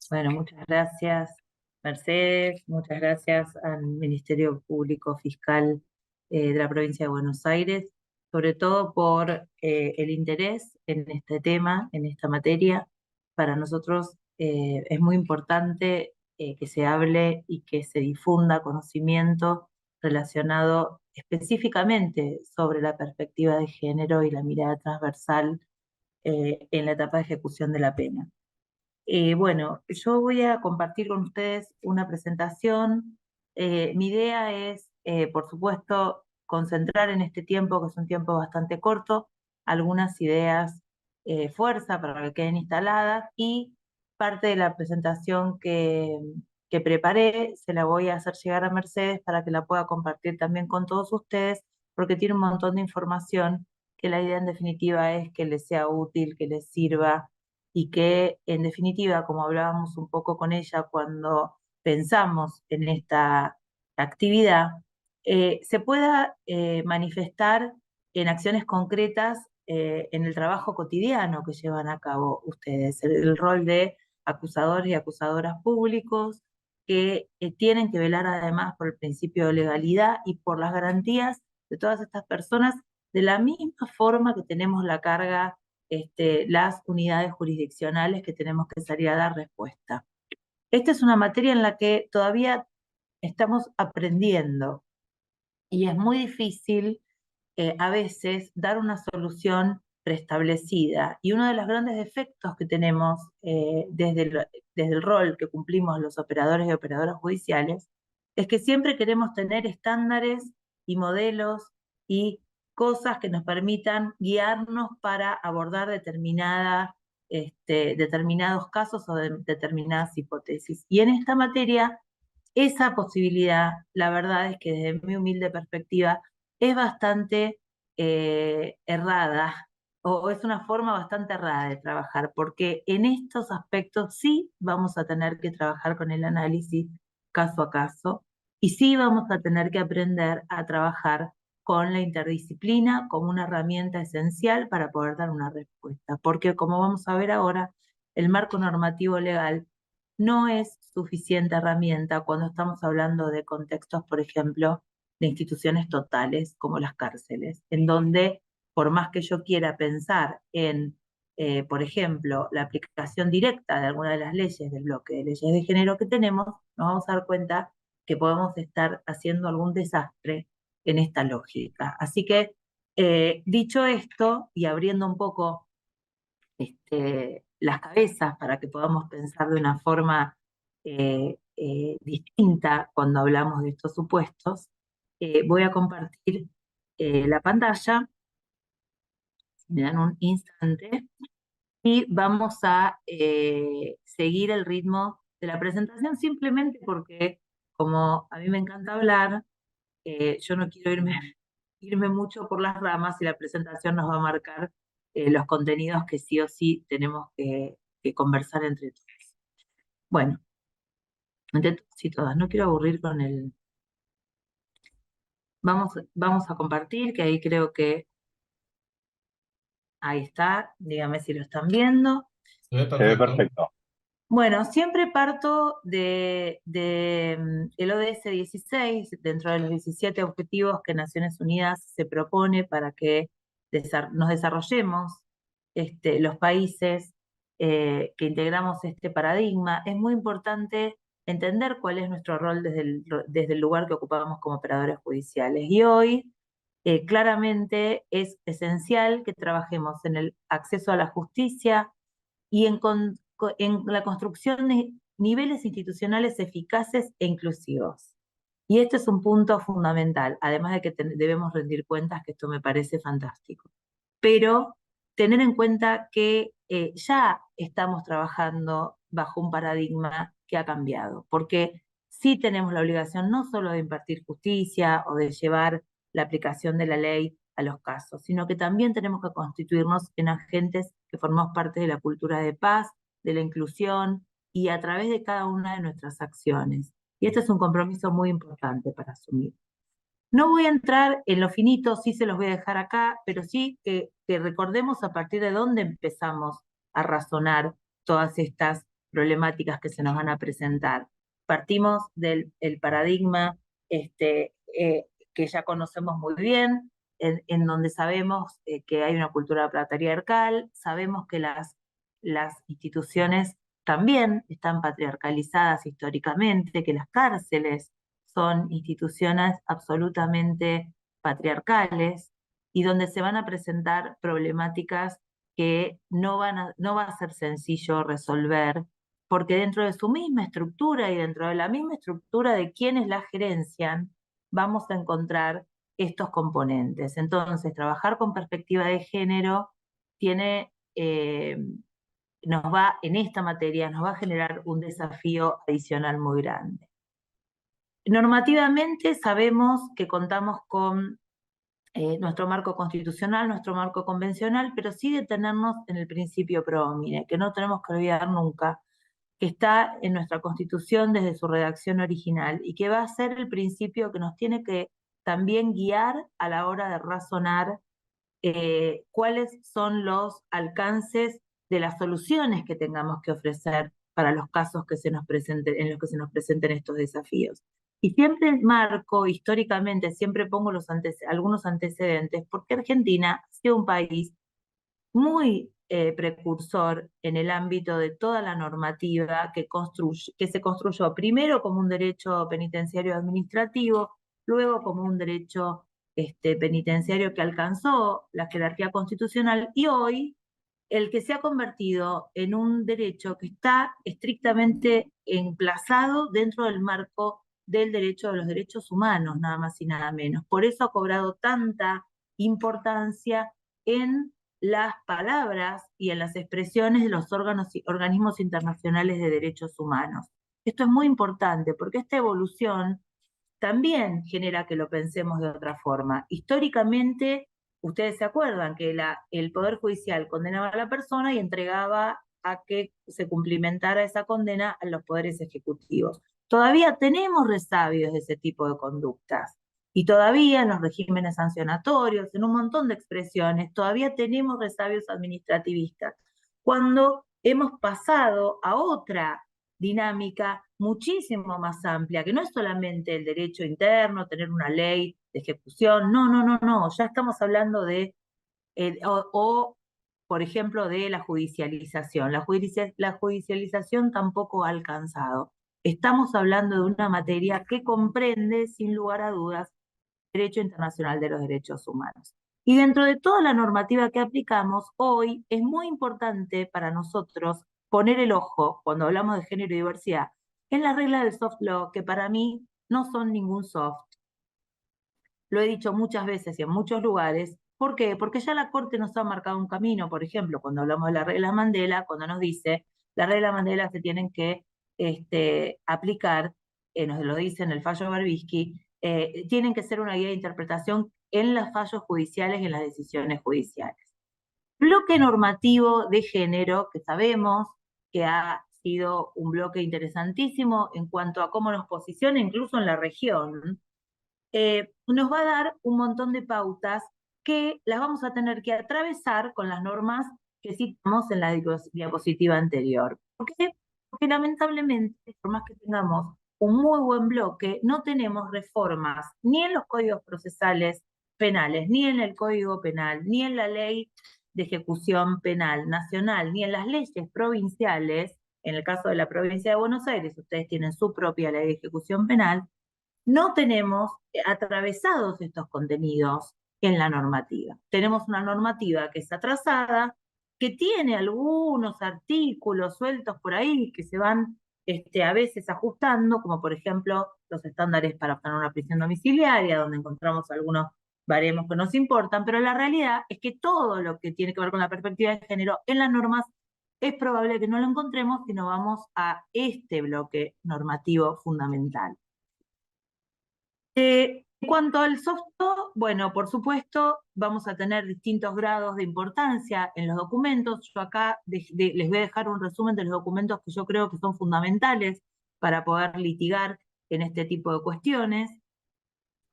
Bueno, muchas gracias, Mercedes, muchas gracias al Ministerio Público Fiscal de la provincia de Buenos Aires, sobre todo por el interés en este tema, en esta materia. Para nosotros es muy importante que se hable y que se difunda conocimiento relacionado específicamente sobre la perspectiva de género y la mirada transversal en la etapa de ejecución de la pena. Bueno, yo voy a compartir con ustedes una presentación. Mi idea es, por supuesto, concentrar en este tiempo, que es un tiempo bastante corto, algunas ideas fuerza para que queden instaladas y parte de la presentación que preparé se la voy a hacer llegar a Mercedes para que la pueda compartir también con todos ustedes, porque tiene un montón de información que la idea en definitiva es que les sea útil, que les sirva y que en definitiva, como hablábamos un poco con ella cuando pensamos en esta actividad, se pueda manifestar en acciones concretas en el trabajo cotidiano que llevan a cabo ustedes, el rol de acusadores y acusadoras públicos que tienen que velar además por el principio de legalidad y por las garantías de todas estas personas de la misma forma que tenemos la carga las unidades jurisdiccionales que tenemos que salir a dar respuesta. Esta es una materia en la que todavía estamos aprendiendo y es muy difícil a veces dar una solución preestablecida. Y uno de los grandes defectos que tenemos desde el rol que cumplimos los operadores y operadoras judiciales es que siempre queremos tener estándares y modelos y cosas que nos permitan guiarnos para abordar determinados casos o determinadas hipótesis. Y en esta materia, esa posibilidad, la verdad es que desde mi humilde perspectiva, es bastante errada o es una forma bastante errada de trabajar, porque en estos aspectos sí vamos a tener que trabajar con el análisis caso a caso y sí vamos a tener que aprender a trabajar con la interdisciplina como una herramienta esencial para poder dar una respuesta, porque como vamos a ver ahora, el marco normativo legal no es suficiente herramienta cuando estamos hablando de contextos, por ejemplo, de instituciones totales como las cárceles, en donde por más que yo quiera pensar en, por ejemplo, la aplicación directa de alguna de las leyes del bloque de leyes de género que tenemos, nos vamos a dar cuenta que podemos estar haciendo algún desastre en esta lógica. Así que, dicho esto, y abriendo un poco las cabezas para que podamos pensar de una forma distinta cuando hablamos de estos supuestos, voy a compartir la pantalla, si me dan un instante, y vamos a seguir el ritmo de la presentación simplemente porque, como a mí me encanta hablar, yo no quiero irme mucho por las ramas y la presentación nos va a marcar los contenidos que sí o sí tenemos que conversar entre todos. Bueno, entre todos y todas, no quiero aburrir con el... Vamos a compartir, que ahí creo que... Ahí está, dígame si lo están viendo. Se ve Se ve perfecto. perfecto. Bueno, siempre parto de el ODS 16, dentro de los 17 objetivos que Naciones Unidas se propone para que nos desarrollemos los países que integramos este paradigma. Es muy importante entender cuál es nuestro rol desde el lugar que ocupamos como operadores judiciales. Y hoy, claramente, es esencial que trabajemos en el acceso a la justicia y en la construcción de niveles institucionales eficaces e inclusivos. Y este es un punto fundamental, además de que debemos rendir cuentas, que esto me parece fantástico. Pero tener en cuenta que ya estamos trabajando bajo un paradigma que ha cambiado, porque sí tenemos la obligación no solo de impartir justicia o de llevar la aplicación de la ley a los casos, sino que también tenemos que constituirnos en agentes que formamos parte de la cultura de paz, de la inclusión y a través de cada una de nuestras acciones. Y este es un compromiso muy importante para asumir. No voy a entrar en lo finito, sí se los voy a dejar acá, pero sí que recordemos a partir de dónde empezamos a razonar todas estas problemáticas que se nos van a presentar. Partimos del el paradigma que ya conocemos muy bien, en donde sabemos que hay una cultura patriarcal, sabemos que las instituciones también están patriarcalizadas históricamente, que las cárceles son instituciones absolutamente patriarcales y donde se van a presentar problemáticas que no va a ser sencillo resolver, porque dentro de su misma estructura y dentro de la misma estructura de quienes la gerencian, vamos a encontrar estos componentes. Entonces, trabajar con perspectiva de género tiene, en esta materia, nos va a generar un desafío adicional muy grande. Normativamente sabemos que contamos con nuestro marco constitucional, nuestro marco convencional, pero sí detenernos en el principio pro homine, que no tenemos que olvidar nunca, que está en nuestra Constitución desde su redacción original y que va a ser el principio que nos tiene que también guiar a la hora de razonar cuáles son los alcances de las soluciones que tengamos que ofrecer para los casos que se nos presenten, en los que se nos presenten estos desafíos. Y siempre marco, históricamente, siempre pongo algunos antecedentes, porque Argentina ha sido un país muy precursor en el ámbito de toda la normativa que se construyó primero como un derecho penitenciario administrativo, luego como un derecho penitenciario que alcanzó la jerarquía constitucional y hoy el que se ha convertido en un derecho que está estrictamente emplazado dentro del marco del derecho de los derechos humanos, nada más y nada menos. Por eso ha cobrado tanta importancia en las palabras y en las expresiones de los organismos internacionales de derechos humanos. Esto es muy importante porque esta evolución también genera que lo pensemos de otra forma. Históricamente, ustedes se acuerdan que el Poder Judicial condenaba a la persona y entregaba a que se cumplimentara esa condena a los poderes ejecutivos. Todavía tenemos resabios de ese tipo de conductas. Y todavía en los regímenes sancionatorios, en un montón de expresiones, todavía tenemos resabios administrativistas. Cuando hemos pasado a otra dinámica muchísimo más amplia, que no es solamente el derecho interno, tener una ley de ejecución, no, ya estamos hablando de, por ejemplo, de la judicialización. La judicialización tampoco ha alcanzado. Estamos hablando de una materia que comprende, sin lugar a dudas, el derecho internacional de los derechos humanos. Y dentro de toda la normativa que aplicamos, hoy es muy importante para nosotros poner el ojo, cuando hablamos de género y diversidad, en las reglas del soft law, que para mí no son ningún soft. Lo he dicho muchas veces y en muchos lugares. ¿Por qué? Porque ya la Corte nos ha marcado un camino, por ejemplo, cuando hablamos de la regla Mandela, cuando nos dice, las reglas Mandela se tienen que aplicar, nos lo dice en el fallo Berbisky, tienen que ser una guía de interpretación en los fallos judiciales y en las decisiones judiciales. Bloque normativo de género, que sabemos que ha sido un bloque interesantísimo en cuanto a cómo nos posiciona incluso en la región, nos va a dar un montón de pautas que las vamos a tener que atravesar con las normas que citamos en la diapositiva anterior. ¿Por qué? Porque lamentablemente, por más que tengamos un muy buen bloque, no tenemos reformas ni en los códigos procesales penales, ni en el Código Penal, ni en la Ley de Ejecución Penal Nacional, ni en las leyes provinciales. En el caso de la provincia de Buenos Aires, ustedes tienen su propia ley de ejecución penal, no tenemos atravesados estos contenidos en la normativa. Tenemos una normativa que es atrasada, que tiene algunos artículos sueltos por ahí que se van a veces ajustando, como por ejemplo los estándares para obtener una prisión domiciliaria, donde encontramos algunos baremos que nos importan, pero la realidad es que todo lo que tiene que ver con la perspectiva de género en las normas es probable que no lo encontremos si no vamos a este bloque normativo fundamental. En cuanto al soft law, bueno, por supuesto, vamos a tener distintos grados de importancia en los documentos. Yo acá les voy a dejar un resumen de los documentos que yo creo que son fundamentales para poder litigar en este tipo de cuestiones.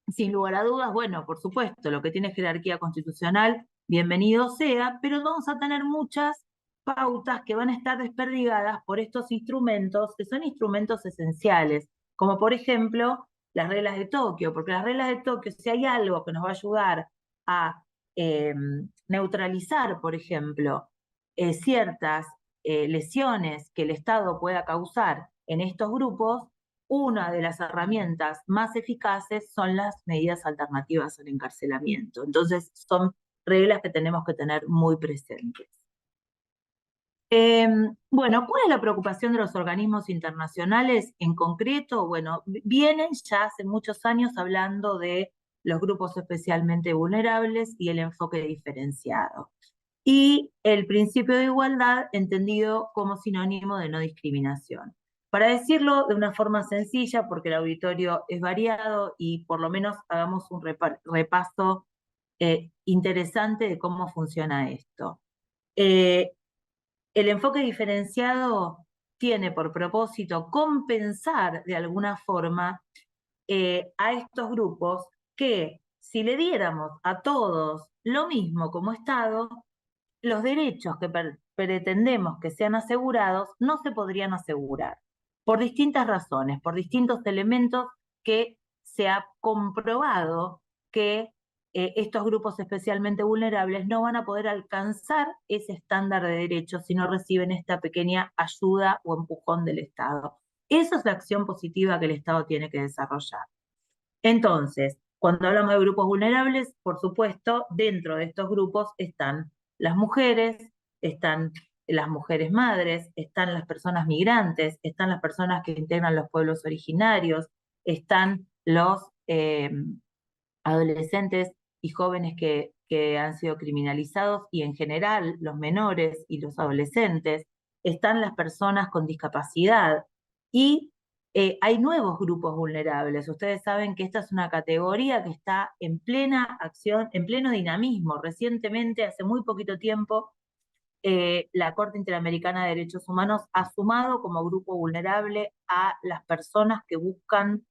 Sin lugar a dudas, bueno, por supuesto, lo que tiene jerarquía constitucional, bienvenido sea, pero vamos a tener muchas pautas que van a estar desperdigadas por estos instrumentos, que son instrumentos esenciales, como por ejemplo las reglas de Tokio, porque las reglas de Tokio, si hay algo que nos va a ayudar a neutralizar, por ejemplo, ciertas lesiones que el Estado pueda causar en estos grupos, una de las herramientas más eficaces son las medidas alternativas al encarcelamiento. Entonces, son reglas que tenemos que tener muy presentes. Bueno, ¿cuál es la preocupación de los organismos internacionales en concreto? Bueno, vienen ya hace muchos años hablando de los grupos especialmente vulnerables y el enfoque diferenciado. Y el principio de igualdad entendido como sinónimo de no discriminación. Para decirlo de una forma sencilla, porque el auditorio es variado y por lo menos hagamos un repaso interesante de cómo funciona esto. El enfoque diferenciado tiene por propósito compensar de alguna forma a estos grupos que si le diéramos a todos lo mismo como Estado, los derechos que pretendemos que sean asegurados no se podrían asegurar por distintas razones, por distintos elementos que se ha comprobado que estos grupos especialmente vulnerables no van a poder alcanzar ese estándar de derechos si no reciben esta pequeña ayuda o empujón del Estado. Esa es la acción positiva que el Estado tiene que desarrollar. Entonces, cuando hablamos de grupos vulnerables, por supuesto, dentro de estos grupos están las mujeres madres, están las personas migrantes, están las personas que integran los pueblos originarios, están los adolescentes y jóvenes que han sido criminalizados y en general los menores y los adolescentes, están las personas con discapacidad y hay nuevos grupos vulnerables. Ustedes saben que esta es una categoría que está en plena acción, en pleno dinamismo. Recientemente, hace muy poquito tiempo, la Corte Interamericana de Derechos Humanos ha sumado como grupo vulnerable a las personas que buscan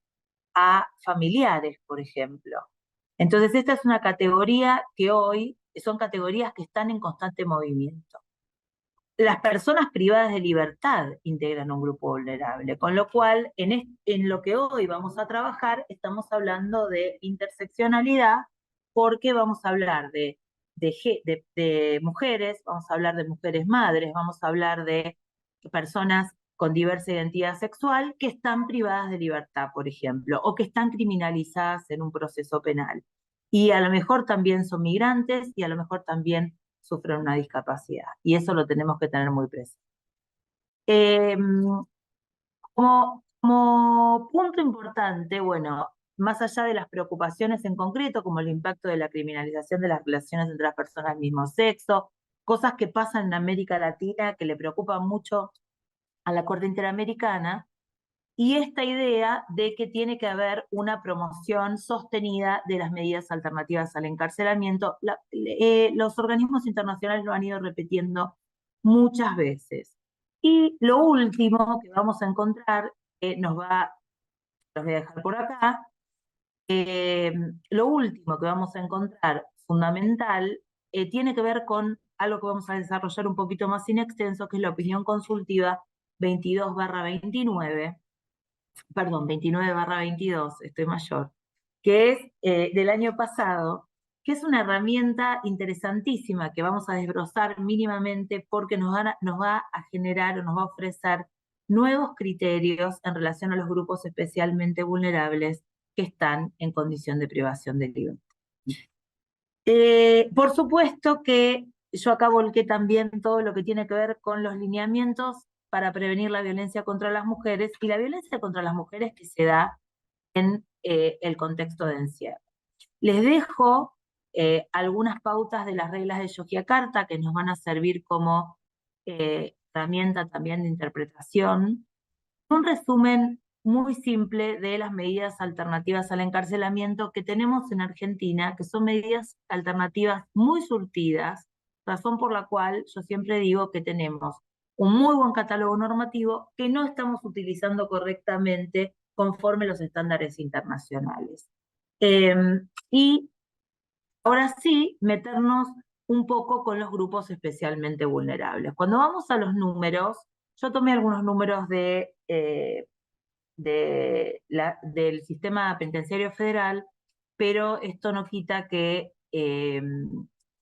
a familiares, por ejemplo. Entonces, esta es una categoría que hoy son categorías que están en constante movimiento. Las personas privadas de libertad integran un grupo vulnerable, con lo cual en lo que hoy vamos a trabajar estamos hablando de interseccionalidad porque vamos a hablar de mujeres, vamos a hablar de mujeres madres, vamos a hablar de personas con diversa identidad sexual que están privadas de libertad, por ejemplo, o que están criminalizadas en un proceso penal. Y a lo mejor también son migrantes y a lo mejor también sufren una discapacidad. Y eso lo tenemos que tener muy presente. Eh, como punto importante, bueno, más allá de las preocupaciones en concreto, como el impacto de la criminalización de las relaciones entre las personas del mismo sexo, cosas que pasan en América Latina que le preocupan mucho a la Corte Interamericana, y esta idea de que tiene que haber una promoción sostenida de las medidas alternativas al encarcelamiento. Los organismos internacionales lo han ido repitiendo muchas veces. Y lo último que vamos a encontrar, los voy a dejar por acá, lo último que vamos a encontrar fundamental tiene que ver con algo que vamos a desarrollar un poquito más in extenso, que es la opinión consultiva 22/29, perdón, 29/22, estoy mayor, que es del año pasado, que es una herramienta interesantísima que vamos a desbrozar mínimamente porque nos va a generar o nos va a ofrecer nuevos criterios en relación a los grupos especialmente vulnerables que están en condición de privación de libertad. Por supuesto que yo acá volqué también todo lo que tiene que ver con los lineamientos para prevenir la violencia contra las mujeres y la violencia contra las mujeres que se da en el contexto de encierro. Les dejo algunas pautas de las reglas de Yogyakarta que nos van a servir como herramienta también de interpretación. Un resumen muy simple de las medidas alternativas al encarcelamiento que tenemos en Argentina, que son medidas alternativas muy surtidas, razón por la cual yo siempre digo que tenemos un muy buen catálogo normativo que no estamos utilizando correctamente conforme los estándares internacionales. Y ahora sí, meternos un poco con los grupos especialmente vulnerables. Cuando vamos a los números, yo tomé algunos números del sistema penitenciario federal, pero esto no quita que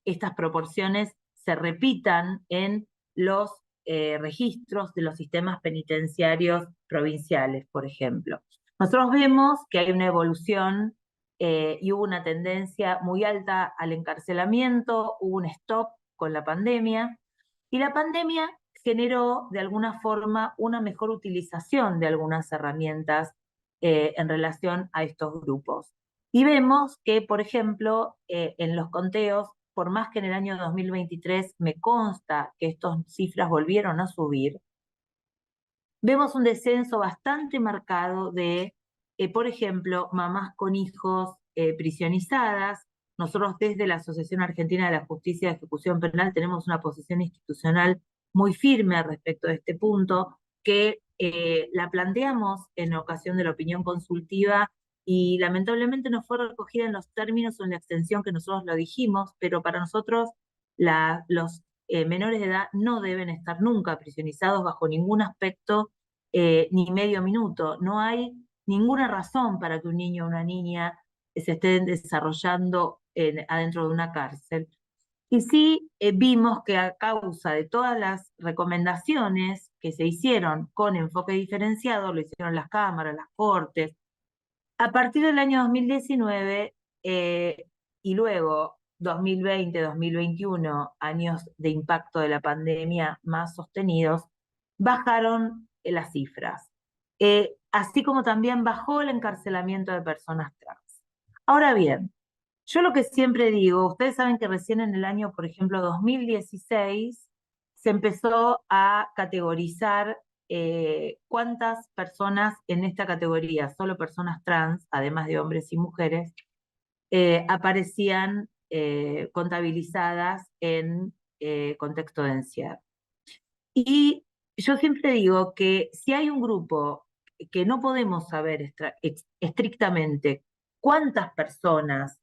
estas proporciones se repitan en los registros de los sistemas penitenciarios provinciales, por ejemplo. Nosotros vemos que hay una evolución y hubo una tendencia muy alta al encarcelamiento, hubo un stop con la pandemia, y la pandemia generó de alguna forma una mejor utilización de algunas herramientas en relación a estos grupos. Y vemos que, por ejemplo, en los conteos, por más que en el año 2023 me consta que estas cifras volvieron a subir, vemos un descenso bastante marcado de, por ejemplo, mamás con hijos prisionizadas. Nosotros desde la Asociación Argentina de la Justicia de Ejecución Penal tenemos una posición institucional muy firme respecto de este punto, que la planteamos en ocasión de la opinión consultiva y lamentablemente no fue recogida en los términos o en la extensión que nosotros lo dijimos, pero para nosotros los menores de edad no deben estar nunca prisionizados bajo ningún aspecto ni medio minuto. No hay ninguna razón para que un niño o una niña se estén desarrollando adentro de una cárcel. Y sí vimos que a causa de todas las recomendaciones que se hicieron con enfoque diferenciado, lo hicieron las cámaras, las cortes, a partir del año 2019 y luego 2020, 2021, años de impacto de la pandemia más sostenidos, bajaron las cifras. Así como también bajó el encarcelamiento de personas trans. Ahora bien, yo lo que siempre digo, ustedes saben que recién en el año, por ejemplo, 2016, se empezó a categorizar cuántas personas en esta categoría, solo personas trans, además de hombres y mujeres, aparecían contabilizadas en contexto de encierro. Y yo siempre digo que si hay un grupo que no podemos saber estrictamente cuántas personas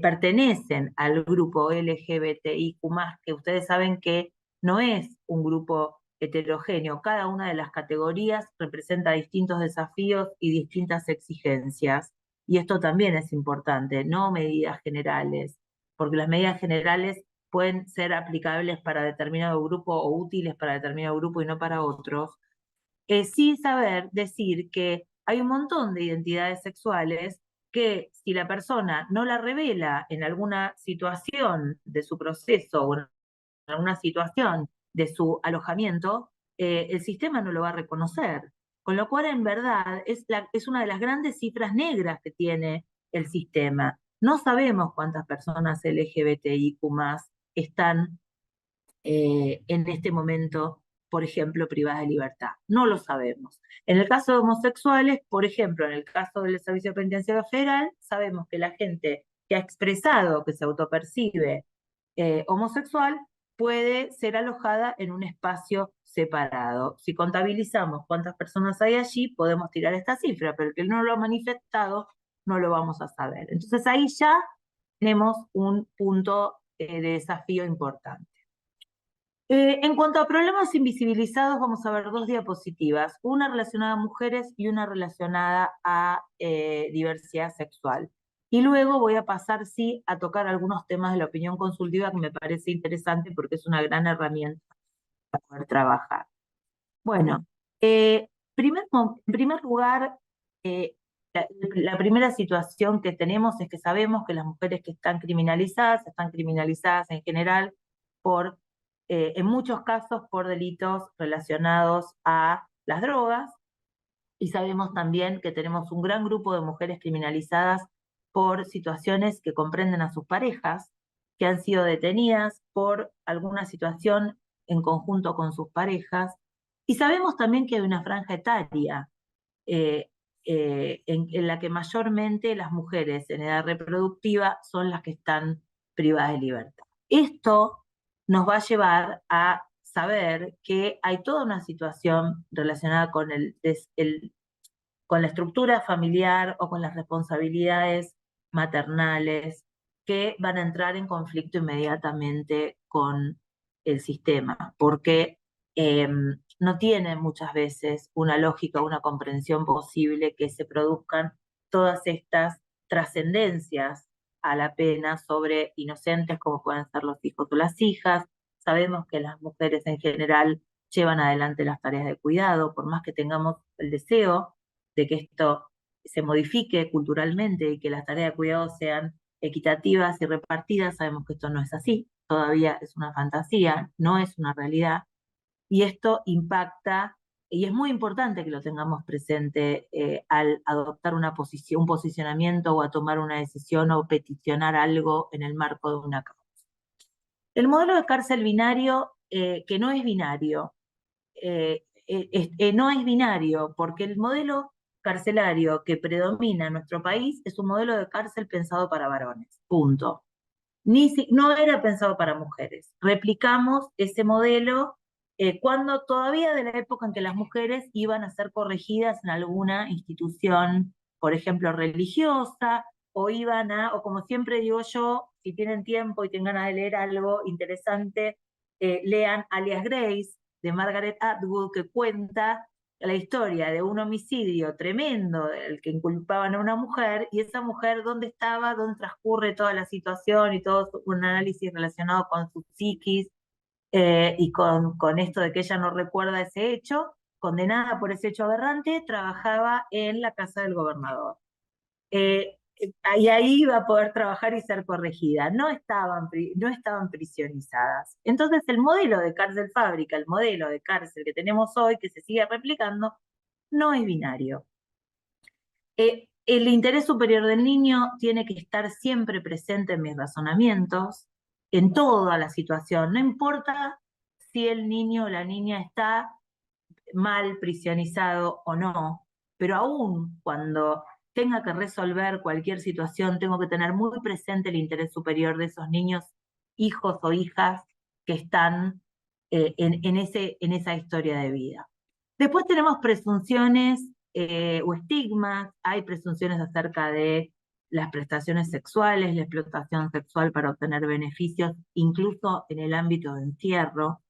pertenecen al grupo LGBTIQ+, que ustedes saben que no es un grupo heterogéneo, cada una de las categorías representa distintos desafíos y distintas exigencias, y esto también es importante, no medidas generales, porque las medidas generales pueden ser aplicables para determinado grupo o útiles para determinado grupo y no para otros, sí saber decir que hay un montón de identidades sexuales que si la persona no la revela en alguna situación de su proceso o en alguna situación de su alojamiento, el sistema no lo va a reconocer. Con lo cual, en verdad, es una de las grandes cifras negras que tiene el sistema. No sabemos cuántas personas LGBTIQ están en este momento, por ejemplo, privadas de libertad. No lo sabemos. En el caso de homosexuales, por ejemplo, en el caso del Servicio Penitenciario Federal, sabemos que la gente que ha expresado que se autopercibe homosexual puede ser alojada en un espacio separado. Si contabilizamos cuántas personas hay allí, podemos tirar esta cifra, pero el que no lo ha manifestado no lo vamos a saber. Entonces ahí ya tenemos un punto de desafío importante. En cuanto a problemas invisibilizados, vamos a ver dos diapositivas, una relacionada a mujeres y una relacionada a diversidad sexual. Y luego voy a pasar, sí, a tocar algunos temas de la opinión consultiva que me parece interesante porque es una gran herramienta para poder trabajar. Bueno, en primer lugar, la primera situación que tenemos es que sabemos que las mujeres que están criminalizadas en general por, en muchos casos, por delitos relacionados a las drogas, y sabemos también que tenemos un gran grupo de mujeres criminalizadas por situaciones que comprenden a sus parejas, que han sido detenidas por alguna situación en conjunto con sus parejas, y sabemos también que hay una franja etaria eh, en la que mayormente las mujeres en edad reproductiva son las que están privadas de libertad. Esto nos va a llevar a saber que hay toda una situación relacionada con con la estructura familiar o con las responsabilidades maternales que van a entrar en conflicto inmediatamente con el sistema, porque eh, no tiene muchas veces una lógica, una comprensión posible que se produzcan todas estas trascendencias a la pena sobre inocentes como pueden ser los hijos o las hijas. Sabemos que las mujeres en general llevan adelante las tareas de cuidado, por más que tengamos el deseo de que esto se modifique culturalmente y que las tareas de cuidado sean equitativas y repartidas, sabemos que esto no es así, todavía es una fantasía, no es una realidad, y esto impacta, y es muy importante que lo tengamos presente al adoptar una posición, un posicionamiento o a tomar una decisión o peticionar algo en el marco de una causa. El modelo de cárcel binario, que no es binario, no es binario, porque el modelo carcelario que predomina en nuestro país es un modelo de cárcel pensado para varones, punto. No era pensado para mujeres. Replicamos ese modelo cuando todavía de la época en que las mujeres iban a ser corregidas en alguna institución, por ejemplo, religiosa, o iban a, o como siempre digo yo, si tienen tiempo y tienen ganas de leer algo interesante, lean Alias Grace de Margaret Atwood, que cuenta la historia de un homicidio tremendo del que inculpaban a una mujer, y esa mujer dónde estaba, dónde transcurre toda la situación y todo un análisis relacionado con su psiquis y con esto de que ella no recuerda ese hecho, condenada por ese hecho aberrante, trabajaba en la casa del gobernador. Y ahí iba a poder trabajar y ser corregida. No estaban prisionizadas. Entonces el modelo de cárcel fábrica, el modelo de cárcel que tenemos hoy, que se sigue replicando, no es binario. El interés superior del niño tiene que estar siempre presente en mis razonamientos, en toda la situación. No importa si el niño o la niña está mal prisionizado o no, pero aún cuando tenga que resolver cualquier situación, tengo que tener muy presente el interés superior de esos niños, hijos o hijas que están en esa historia de vida. Después tenemos presunciones o estigmas, hay presunciones acerca de las prestaciones sexuales, la explotación sexual para obtener beneficios, incluso en el ámbito de encierro.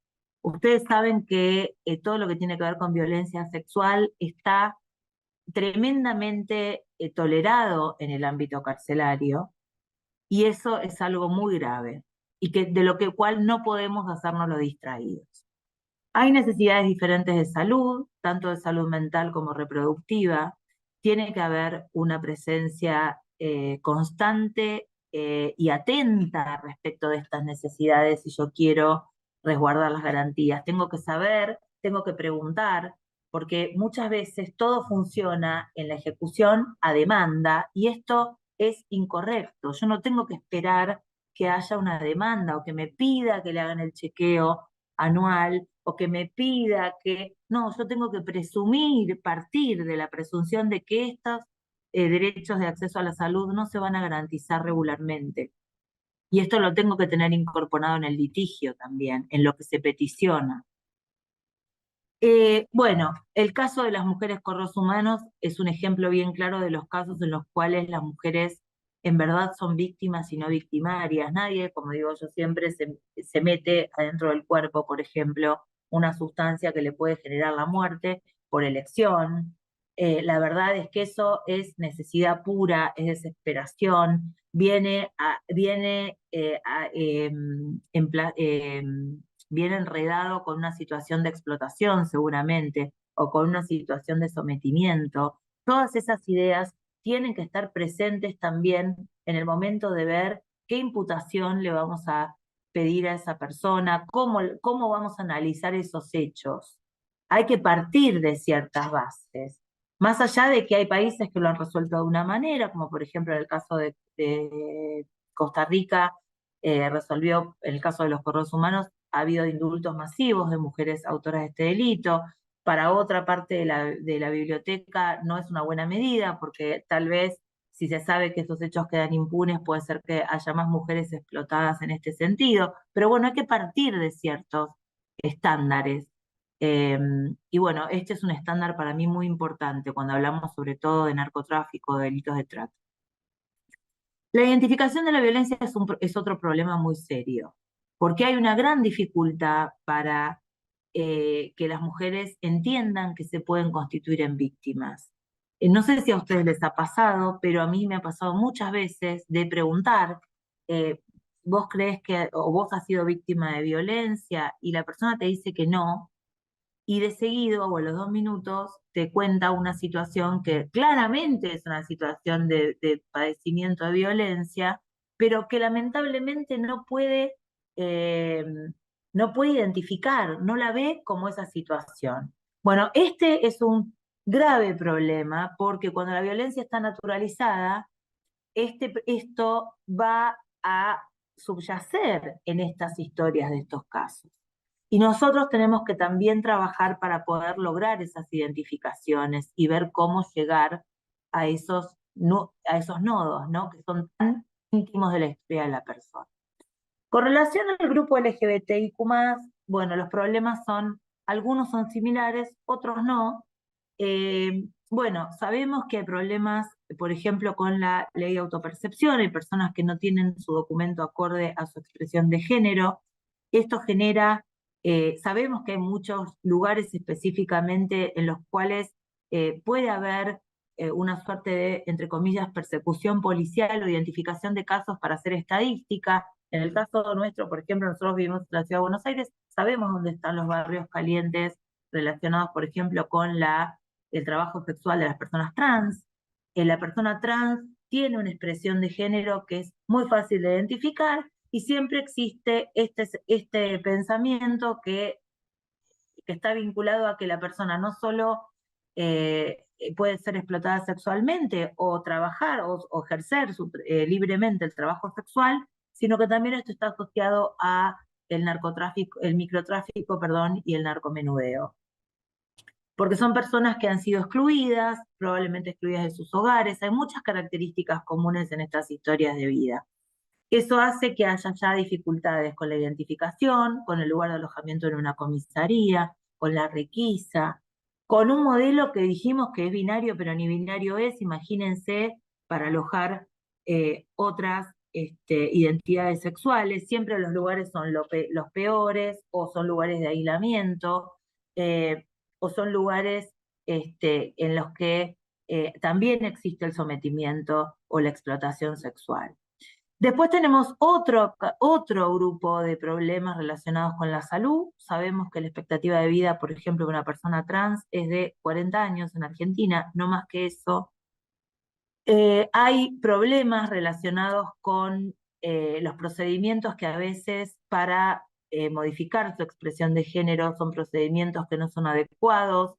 Ustedes saben que todo lo que tiene que ver con violencia sexual está tremendamente tolerado en el ámbito carcelario, y eso es algo muy grave y que de lo que cual no podemos hacernos los distraídos. Hay necesidades diferentes de salud, tanto de salud mental como reproductiva. Tiene que haber una presencia constante y atenta respecto de estas necesidades si yo quiero resguardar las garantías. Tengo que saber, tengo que preguntar, porque muchas veces todo funciona en la ejecución a demanda y esto es incorrecto. Yo no tengo que esperar que haya una demanda o que me pida que le hagan el chequeo anual o que me pida que, no, yo tengo que presumir, partir de la presunción de que estos derechos de acceso a la salud no se van a garantizar regularmente. Y esto lo tengo que tener incorporado en el litigio también, en lo que se peticiona. Bueno, el caso de las mujeres correos humanos es un ejemplo bien claro de los casos en los cuales las mujeres en verdad son víctimas y no victimarias. Nadie, como digo yo siempre, se mete adentro del cuerpo, por ejemplo, una sustancia que le puede generar la muerte por elección. La verdad es que eso es necesidad pura, es desesperación, viene enredado con una situación de explotación seguramente, o con una situación de sometimiento. Todas esas ideas tienen que estar presentes también en el momento de ver qué imputación le vamos a pedir a esa persona, cómo vamos a analizar esos hechos. Hay que partir de ciertas bases. Más allá de que hay países que lo han resuelto de una manera, como por ejemplo en el caso de Costa Rica, resolvió, en el caso de los correos humanos, ha habido indultos masivos de mujeres autoras de este delito. Para otra parte de la biblioteca no es una buena medida, porque tal vez si se sabe que esos hechos quedan impunes, puede ser que haya más mujeres explotadas en este sentido. Pero bueno, hay que partir de ciertos estándares. Eh, y bueno, este es un estándar para mí muy importante cuando hablamos sobre todo de narcotráfico, de delitos de trata. La identificación de la violencia es otro problema muy serio, porque hay una gran dificultad para que las mujeres entiendan que se pueden constituir en víctimas. No sé si a ustedes les ha pasado, pero a mí me ha pasado muchas veces de preguntar, eh, ¿vos crees que o vos has sido víctima de violencia? Y la persona te dice que no, y de seguido o a los 2 minutos te cuenta una situación que claramente es una situación de padecimiento de violencia, pero que lamentablemente eh, no puede identificar, no la ve como esa situación. Bueno, este es un grave problema porque cuando la violencia está naturalizada, esto va a subyacer en estas historias de estos casos. Y nosotros tenemos que también trabajar para poder lograr esas identificaciones y ver cómo llegar a esos, a esos nodos, ¿no? Que son tan íntimos de la historia de la persona. Con relación al grupo LGBTIQ+, bueno, los problemas algunos son similares, otros no. Bueno, sabemos que hay problemas, por ejemplo, con la ley de autopercepción, hay personas que no tienen su documento acorde a su expresión de género. Esto genera, sabemos que hay muchos lugares específicamente en los cuales puede haber una suerte de, entre comillas, persecución policial o identificación de casos para hacer estadística. En el caso nuestro, por ejemplo, nosotros vivimos en la ciudad de Buenos Aires, sabemos dónde están los barrios calientes relacionados, por ejemplo, con el trabajo sexual de las personas trans. La persona trans tiene una expresión de género que es muy fácil de identificar y siempre existe este pensamiento que está vinculado a que la persona no solo puede ser explotada sexualmente o trabajar o ejercer libremente el trabajo sexual, sino que también esto está asociado a el narcotráfico, el microtráfico, perdón, y el narcomenudeo. Porque son personas que han sido excluidas, probablemente excluidas de sus hogares. Hay muchas características comunes en estas historias de vida. Eso hace que haya ya dificultades con la identificación, con el lugar de alojamiento en una comisaría, con la requisa, con un modelo que dijimos que es binario, pero ni binario es, imagínense, para alojar otras identidades sexuales. Siempre los lugares son los peores o son lugares de aislamiento eh, o son lugares en los que también existe el sometimiento o la explotación sexual. Después tenemos otro grupo de problemas relacionados con la salud. Sabemos que la expectativa de vida, por ejemplo, de una persona trans es de 40 años en Argentina, no más que eso. Hay problemas relacionados con los procedimientos que a veces para modificar su expresión de género son procedimientos que no son adecuados.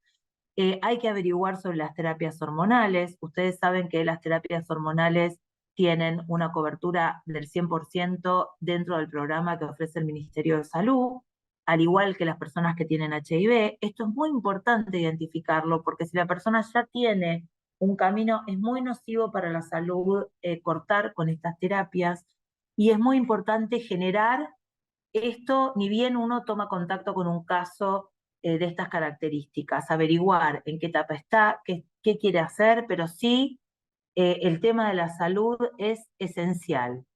Hay que averiguar sobre las terapias hormonales. Ustedes saben que las terapias hormonales tienen una cobertura del 100% dentro del programa que ofrece el Ministerio de Salud, al igual que las personas que tienen HIV. Esto es muy importante identificarlo porque si la persona ya tiene un camino, es muy nocivo para la salud cortar con estas terapias y es muy importante generar esto, ni bien uno toma contacto con un caso de estas características, averiguar en qué etapa está, qué quiere hacer, pero sí el tema de la salud es esencial.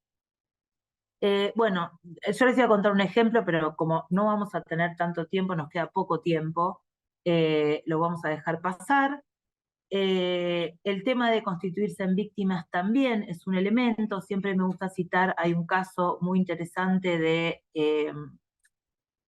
Bueno, yo les iba a contar un ejemplo, pero como no vamos a tener tanto tiempo, nos queda poco tiempo, lo vamos a dejar pasar. El tema de constituirse en víctimas también es un elemento, siempre me gusta citar, hay un caso muy interesante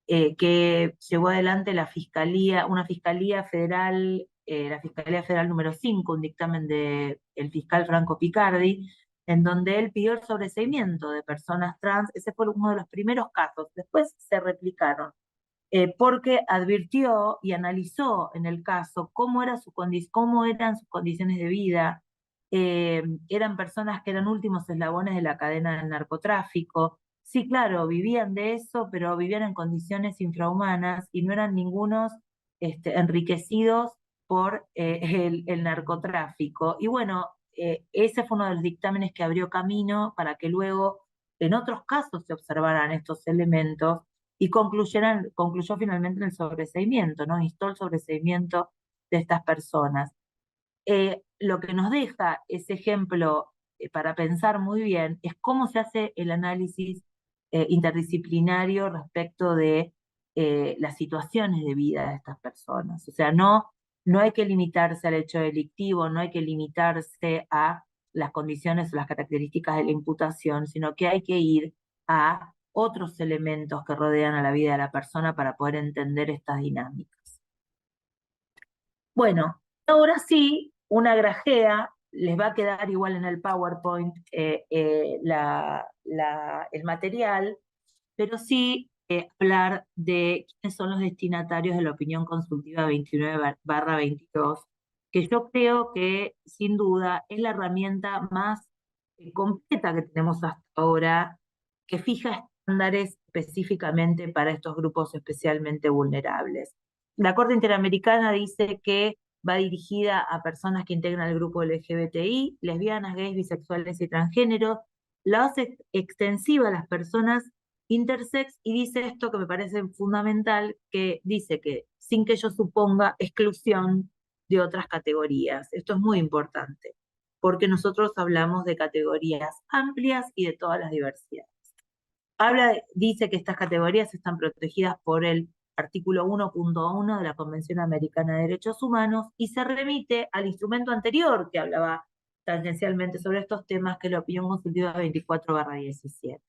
que llevó adelante una fiscalía federal, la Fiscalía Federal número 5, un dictamen del fiscal Franco Picardi, en donde él pidió el sobreseimiento de personas trans. Ese fue uno de los primeros casos. Después se replicaron, porque advirtió y analizó en el caso cómo eran sus condiciones de vida. Eran personas que eran últimos eslabones de la cadena del narcotráfico. Sí, claro, vivían de eso, pero vivían en condiciones infrahumanas y no eran ningunos enriquecidos por el narcotráfico. Y bueno, ese fue uno de los dictámenes que abrió camino para que luego en otros casos se observaran estos elementos y concluyó finalmente en el sobreseimiento, ¿no? Instó el sobreseimiento de estas personas. Lo que nos deja ese ejemplo para pensar muy bien es cómo se hace el análisis interdisciplinario respecto de las situaciones de vida de estas personas. O sea, no hay que limitarse al hecho delictivo, no hay que limitarse a las condiciones o las características de la imputación, sino que hay que ir a otros elementos que rodean a la vida de la persona para poder entender estas dinámicas. Bueno, ahora sí, una grajea, les va a quedar igual en el PowerPoint el material, pero sí hablar de quiénes son los destinatarios de la opinión consultiva 29/22, que yo creo que sin duda es la herramienta más completa que tenemos hasta ahora, que fija estándares específicamente para estos grupos especialmente vulnerables. La Corte Interamericana dice que va dirigida a personas que integran el grupo LGBTI, lesbianas, gays, bisexuales y transgéneros, la hace extensiva a las personas intersex y dice esto que me parece fundamental, que dice que sin que ello suponga exclusión de otras categorías. Esto es muy importante, porque nosotros hablamos de categorías amplias y de todas las diversidades. Dice que estas categorías están protegidas por el artículo 1.1 de la Convención Americana de Derechos Humanos y se remite al instrumento anterior que hablaba tangencialmente sobre estos temas, que es la opinión consultiva 24/17.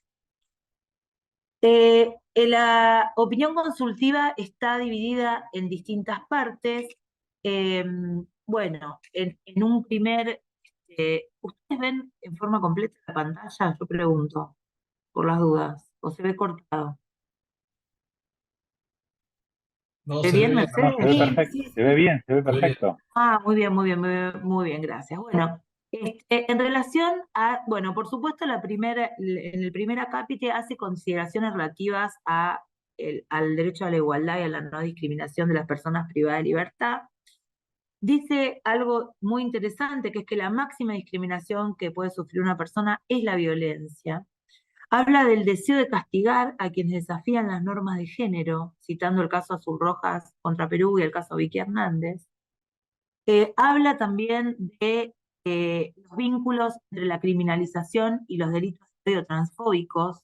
La opinión consultiva está dividida en distintas partes. Bueno, en un primer... ¿ustedes ven en forma completa la pantalla? Yo pregunto, por las dudas. ¿O se ve cortado? No, ¿Ve se ve bien, bien. No, se ve Mercedes? perfecto, Sí, se ve sí. bien, se ve Muy bien. perfecto. Ah, muy bien, muy bien, muy bien, gracias. Bueno, en relación a, bueno, por supuesto, en el primer acápite hace consideraciones relativas al derecho a la igualdad y a la no discriminación de las personas privadas de libertad. Dice algo muy interesante, que es que la máxima discriminación que puede sufrir una persona es la violencia. Habla del deseo de castigar a quienes desafían las normas de género, citando el caso Azul Rojas contra Perú y el caso Vicky Hernández. Habla también de los vínculos entre la criminalización y los delitos de odio transfóbicos,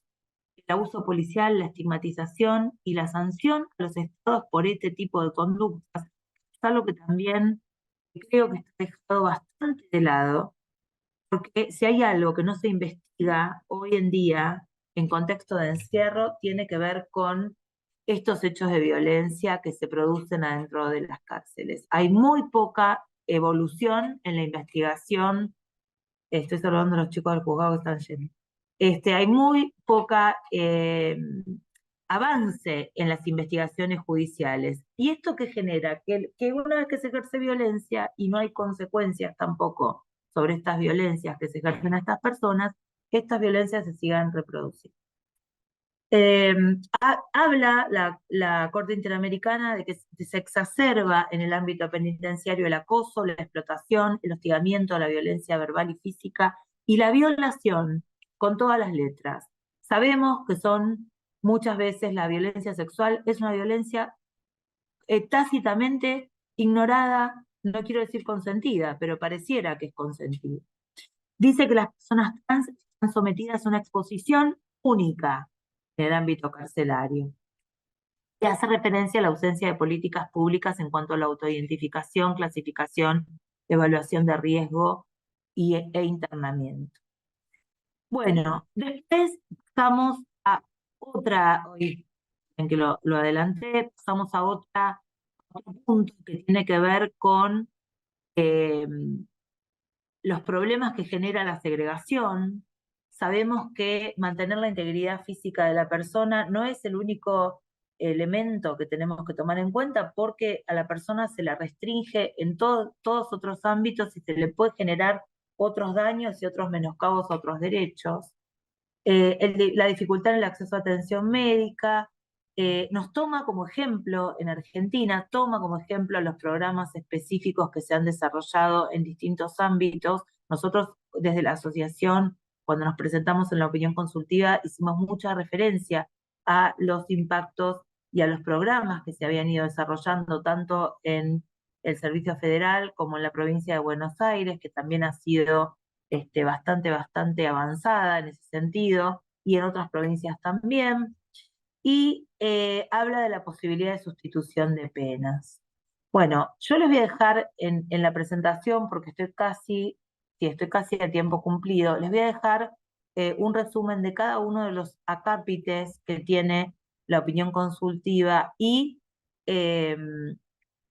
el abuso policial, la estigmatización y la sanción a los estados por este tipo de conductas. Es algo que también creo que está dejado bastante de lado, porque si hay algo que no se investiga hoy en día en contexto de encierro, tiene que ver con estos hechos de violencia que se producen adentro de las cárceles. Hay muy poca evolución en la investigación. Estoy saludando a los chicos del juzgado que están yendo. Hay muy poca avance en las investigaciones judiciales. ¿Y esto qué genera? Que una vez que se ejerce violencia y no hay consecuencias tampoco sobre estas violencias que se ejercen a estas personas, estas violencias se sigan reproduciendo. Habla la Corte Interamericana de que se exacerba en el ámbito penitenciario el acoso, la explotación, el hostigamiento, la violencia verbal y física y la violación con todas las letras. Sabemos que son muchas veces la violencia sexual es una violencia tácitamente ignorada, no quiero decir consentida, pero pareciera que es consentida. Dice que las personas trans están sometidas a una exposición única en el ámbito carcelario. Y hace referencia a la ausencia de políticas públicas en cuanto a la autoidentificación, clasificación, evaluación de riesgo e internamiento. Bueno, después pasamos a otra, hoy en que lo adelanté, pasamos a otro punto que tiene que ver con los problemas que genera la segregación. Sabemos que mantener la integridad física de la persona no es el único elemento que tenemos que tomar en cuenta, porque a la persona se la restringe en todos otros ámbitos y se le puede generar otros daños y otros menoscabos a otros derechos. La dificultad en el acceso a atención médica, nos toma como ejemplo en Argentina, toma como ejemplo los programas específicos que se han desarrollado en distintos ámbitos. Nosotros desde la asociación, cuando nos presentamos en la opinión consultiva, hicimos mucha referencia a los impactos y a los programas que se habían ido desarrollando tanto en el Servicio Federal como en la provincia de Buenos Aires, que también ha sido bastante avanzada en ese sentido, y en otras provincias también, y habla de la posibilidad de sustitución de penas. Bueno, yo les voy a dejar en la presentación, porque estoy casi a tiempo cumplido, les voy a dejar un resumen de cada uno de los acápites que tiene la opinión consultiva y eh,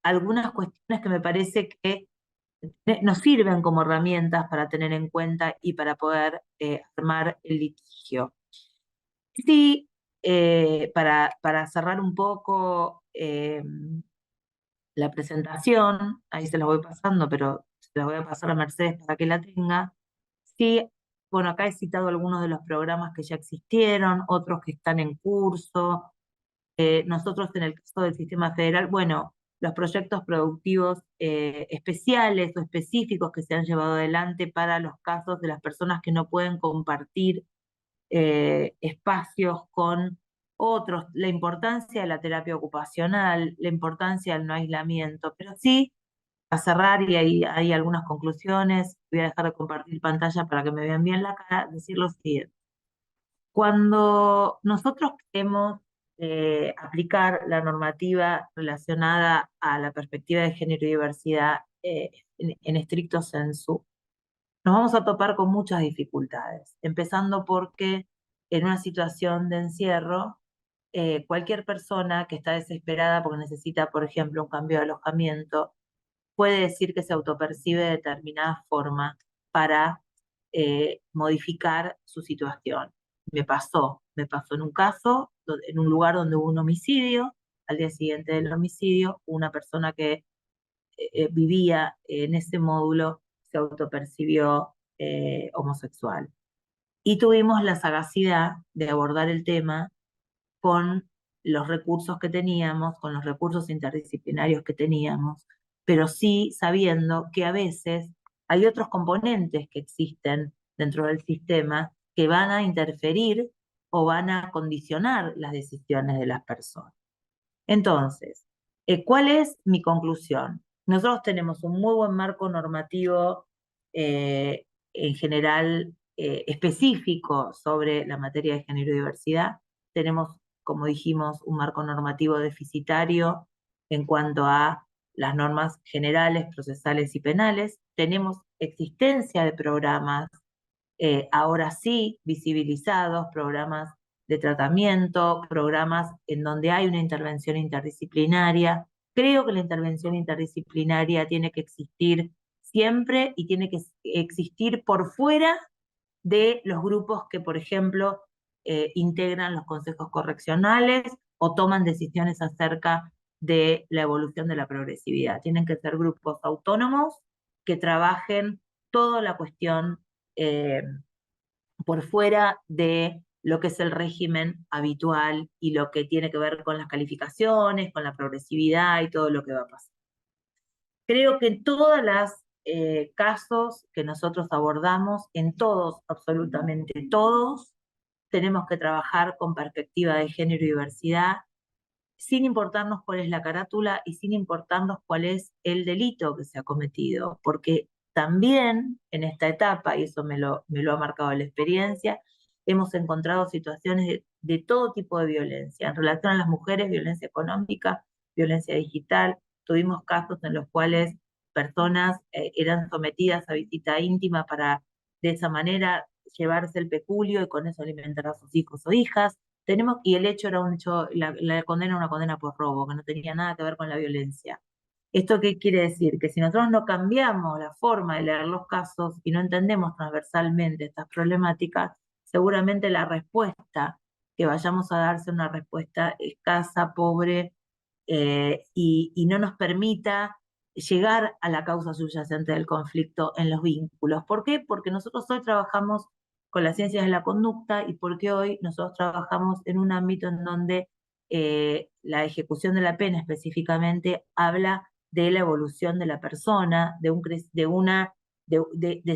algunas cuestiones que me parece que nos sirven como herramientas para tener en cuenta y para poder armar el litigio. Sí, para cerrar un poco la presentación, ahí se la voy pasando, pero se la voy a pasar a Mercedes para que la tenga. Sí, bueno, acá he citado algunos de los programas que ya existieron, otros que están en curso. Nosotros en el caso del sistema federal, bueno, los proyectos productivos especiales o específicos que se han llevado adelante para los casos de las personas que no pueden compartir espacios con otros, la importancia de la terapia ocupacional, la importancia del no aislamiento, pero sí, a cerrar, y ahí hay algunas conclusiones, voy a dejar de compartir pantalla para que me vean bien la cara, decir lo siguiente. Cuando nosotros queremos aplicar la normativa relacionada a la perspectiva de género y diversidad en estricto sensu, nos vamos a topar con muchas dificultades, empezando porque en una situación de encierro, cualquier persona que está desesperada porque necesita, por ejemplo, un cambio de alojamiento, puede decir que se autopercibe de determinada forma para modificar su situación. Me pasó en un caso, en un lugar donde hubo un homicidio, al día siguiente del homicidio, una persona que vivía en ese módulo se autopercibió homosexual. Y tuvimos la sagacidad de abordar el tema con los recursos que teníamos, con los recursos interdisciplinarios que teníamos, pero sí sabiendo que a veces hay otros componentes que existen dentro del sistema que van a interferir o van a condicionar las decisiones de las personas. Entonces, ¿cuál es mi conclusión? Nosotros tenemos un muy buen marco normativo en general específico sobre la materia de género y diversidad. Tenemos, como dijimos, un marco normativo deficitario en cuanto a las normas generales, procesales y penales. Tenemos existencia de programas, ahora sí, visibilizados, programas de tratamiento, programas en donde hay una intervención interdisciplinaria. Creo que la intervención interdisciplinaria tiene que existir siempre y tiene que existir por fuera de los grupos que, por ejemplo, integran los consejos correccionales o toman decisiones acerca de la evolución de la progresividad. Tienen que ser grupos autónomos que trabajen toda la cuestión por fuera de lo que es el régimen habitual y lo que tiene que ver con las calificaciones, con la progresividad y todo lo que va a pasar. Creo que en todos los casos que nosotros abordamos, en todos, absolutamente todos, tenemos que trabajar con perspectiva de género y diversidad, sin importarnos cuál es la carátula y sin importarnos cuál es el delito que se ha cometido, porque también en esta etapa, y eso me lo ha marcado la experiencia, hemos encontrado situaciones de todo tipo de violencia. En relación a las mujeres, violencia económica, violencia digital, tuvimos casos en los cuales personas eran sometidas a visita íntima para de esa manera llevarse el peculio y con eso alimentar a sus hijos o hijas. Y el hecho era un hecho, la condena era una condena por robo, que no tenía nada que ver con la violencia. ¿Esto qué quiere decir? Que si nosotros no cambiamos la forma de leer los casos y no entendemos transversalmente estas problemáticas, seguramente la respuesta que vayamos a dar sea una respuesta escasa, pobre, y no nos permita llegar a la causa subyacente del conflicto en los vínculos. ¿Por qué? Porque nosotros hoy trabajamos con las ciencias de la conducta y porque hoy nosotros trabajamos en un ámbito en donde la ejecución de la pena específicamente habla de la evolución de la persona, de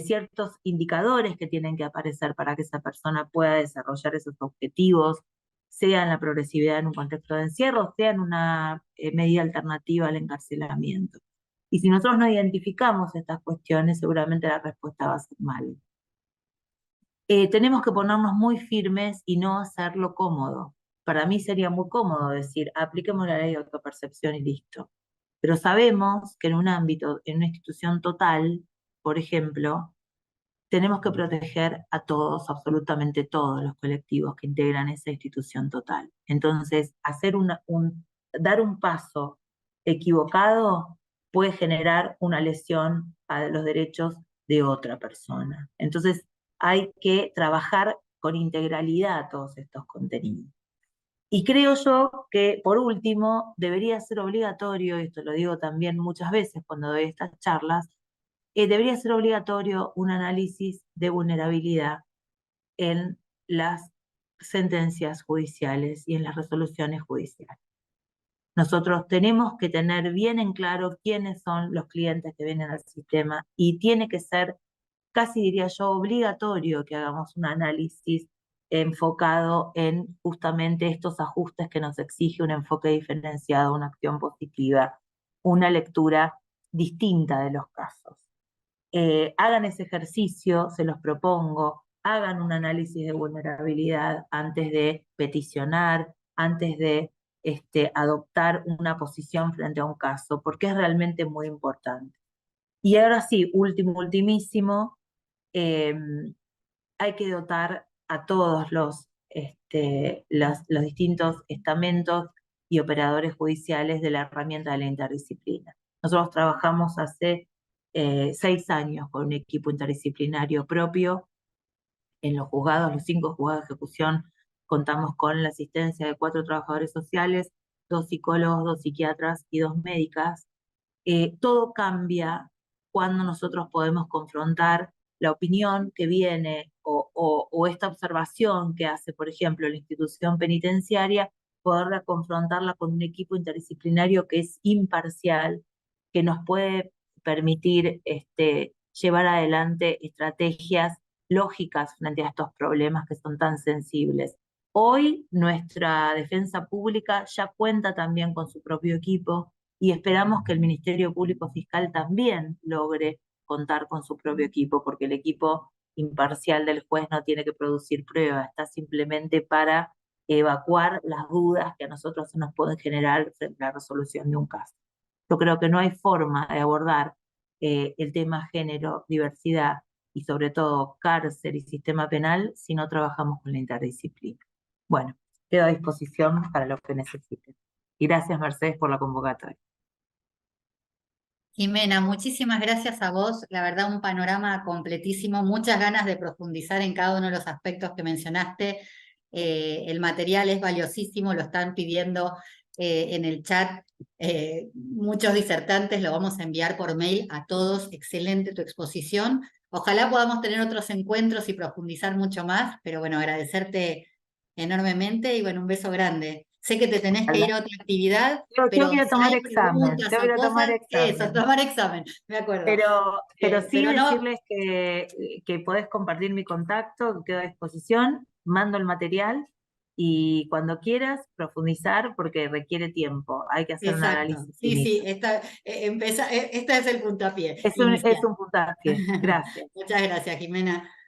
ciertos indicadores que tienen que aparecer para que esa persona pueda desarrollar esos objetivos, sea en la progresividad en un contexto de encierro, sea en una medida alternativa al encarcelamiento. Y si nosotros no identificamos estas cuestiones, seguramente la respuesta va a ser mal. tenemos que ponernos muy firmes y no hacerlo cómodo. Para mí sería muy cómodo decir, apliquemos la ley de autopercepción y listo. Pero sabemos que en un ámbito, en una institución total, por ejemplo, tenemos que proteger a todos, absolutamente todos los colectivos que integran esa institución total. Entonces, dar un paso equivocado puede generar una lesión a los derechos de otra persona. Entonces, hay que trabajar con integralidad todos estos contenidos. Y creo yo que, por último, debería ser obligatorio, y esto lo digo también muchas veces cuando doy estas charlas, debería ser obligatorio un análisis de vulnerabilidad en las sentencias judiciales y en las resoluciones judiciales. Nosotros tenemos que tener bien en claro quiénes son los clientes que vienen al sistema y tiene que ser, casi diría yo, obligatorio que hagamos un análisis enfocado en justamente estos ajustes que nos exige un enfoque diferenciado, una acción positiva, una lectura distinta de los casos. Hagan ese ejercicio, se los propongo, hagan un análisis de vulnerabilidad antes de peticionar, antes de adoptar una posición frente a un caso, porque es realmente muy importante. Y ahora sí, ultimísimo, eh, hay que dotar a todos los distintos estamentos y operadores judiciales de la herramienta de la interdisciplina. Nosotros trabajamos hace 6 años con un equipo interdisciplinario propio en los juzgados, los 5 juzgados de ejecución. Contamos con la asistencia de 4 trabajadores sociales, 2 psicólogos, 2 psiquiatras y 2 médicas. Todo cambia cuando nosotros podemos confrontar la opinión que viene o esta observación que hace, por ejemplo, la institución penitenciaria, poderla confrontarla con un equipo interdisciplinario que es imparcial, que nos puede permitir llevar adelante estrategias lógicas frente a estos problemas que son tan sensibles. Hoy nuestra defensa pública ya cuenta también con su propio equipo y esperamos que el Ministerio Público Fiscal también logre contar con su propio equipo, porque el equipo imparcial del juez no tiene que producir pruebas, está simplemente para evacuar las dudas que a nosotros se nos pueden generar frente a la resolución de un caso. Yo creo que no hay forma de abordar el tema género, diversidad y sobre todo cárcel y sistema penal si no trabajamos con la interdisciplina. Bueno, quedo a disposición para lo que necesiten. Y gracias, Mercedes, por la convocatoria. Jimena, muchísimas gracias a vos. La verdad, un panorama completísimo, muchas ganas de profundizar en cada uno de los aspectos que mencionaste. El material es valiosísimo, lo están pidiendo en el chat muchos disertantes, lo vamos a enviar por mail a todos. Excelente tu exposición. Ojalá podamos tener otros encuentros y profundizar mucho más, pero bueno, agradecerte enormemente y bueno, un beso grande. Sé que te tenés que ir a otra actividad, Tengo pero que ir a si tomar hay examen, preguntas tengo que o ir a tomar cosas, eso, examen. tomar examen, me acuerdo. Pero sí Pero no, decirles que podés compartir mi contacto, que quedo a disposición, mando el material y cuando quieras profundizar porque requiere tiempo, hay que hacer un exacto. análisis Sí, sí, finito. este es el puntapié Es inicial. un puntapié. Gracias. Muchas gracias, Jimena.